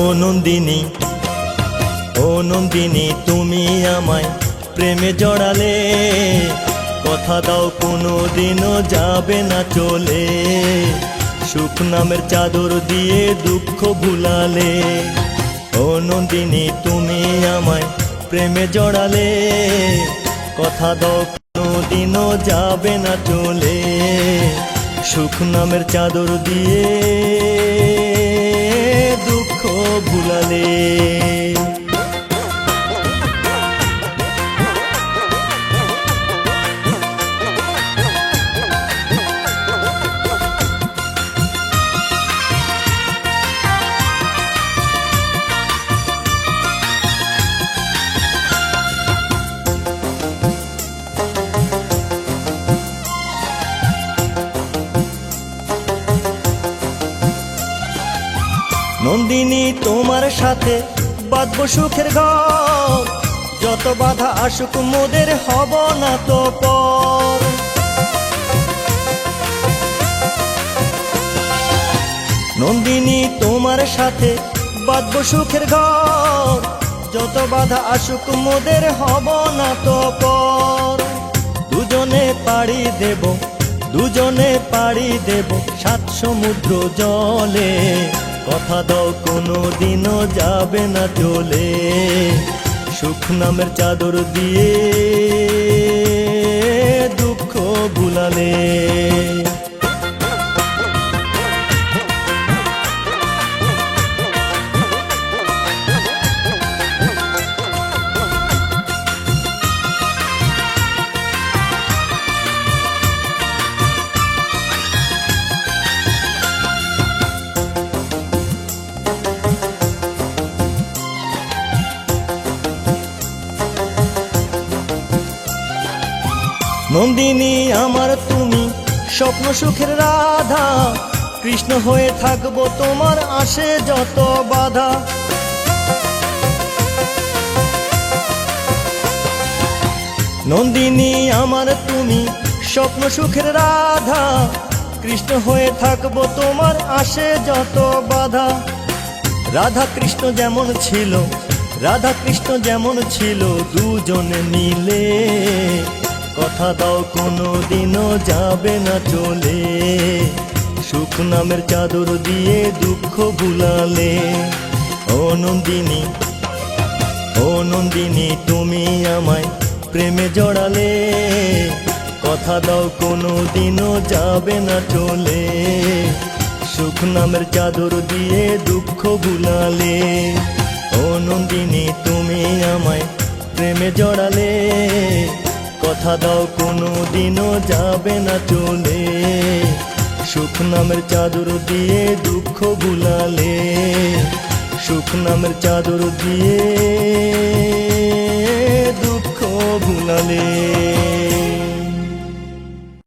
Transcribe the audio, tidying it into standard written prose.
ও নন্দিনী, ও নন্দিনী, তুমি আমায় প্রেমে জড়ালে, কথা দাও কোনো দিনও যাবে না চলে, সুখ নামের চাদর দিয়ে দুঃখ ভুলালে। ও নন্দিনী, তুমি আমায় প্রেমে জড়ালে, কথা দাও কোনো দিনও যাবে না চলে, সুখ নামের চাদর দিয়ে দুঃখ ভুলালে। নন্দিনী, তোমার সাথে বাঁধবো সুখের ঘর, যত বাধা আসুক মোদের হব না তো পর। নন্দিনী, তোমার সাথে বাঁধবো সুখের ঘর, যত বাধা আসুক মোদের হব না তো পর। দুজনে পাড়ি দেব, দুজনে পাড়ি দেব 7 সমুদ্র জলে, কথা দাও কোনো দিনও যাবে না চলে, সুখ নামের চাদর দিয়ে দুঃখ ভুলালে। নন্দিনী, আমার তুমি স্বপ্ন সুখের রাধা, কৃষ্ণ হয়ে থাকবো তোমার আসে যত বাধা। নন্দিনী, আমার তুমি স্বপ্ন সুখের রাধা, কৃষ্ণ হয়ে থাকবো তোমার আসে যত বাধা। রাধা কৃষ্ণ যেমন ছিল, রাধা কৃষ্ণ যেমন ছিল দুজনে মিলে, কথা দাও কোনো দিনও যাবে না চলে, সুখ নামের চাদর দিয়ে দুঃখ ভুলালে। ও নন্দিনী, ও নন্দিনী, তুমি আমায় প্রেমে জড়ালে, কথা দাও কোনো দিনও যাবে না চলে, সুখ নামের চাদর দিয়ে দুঃখ ভুলালে। ও নন্দিনী, তুমি আমায় প্রেমে জড়ালে, কথা দাও কোনো দিনও যাবে না চলে, সুখ নামের চাদর দিয়ে দুঃখ ভুলালে, সুখ নামের চাদর দিয়ে দুঃখ ভুলালে।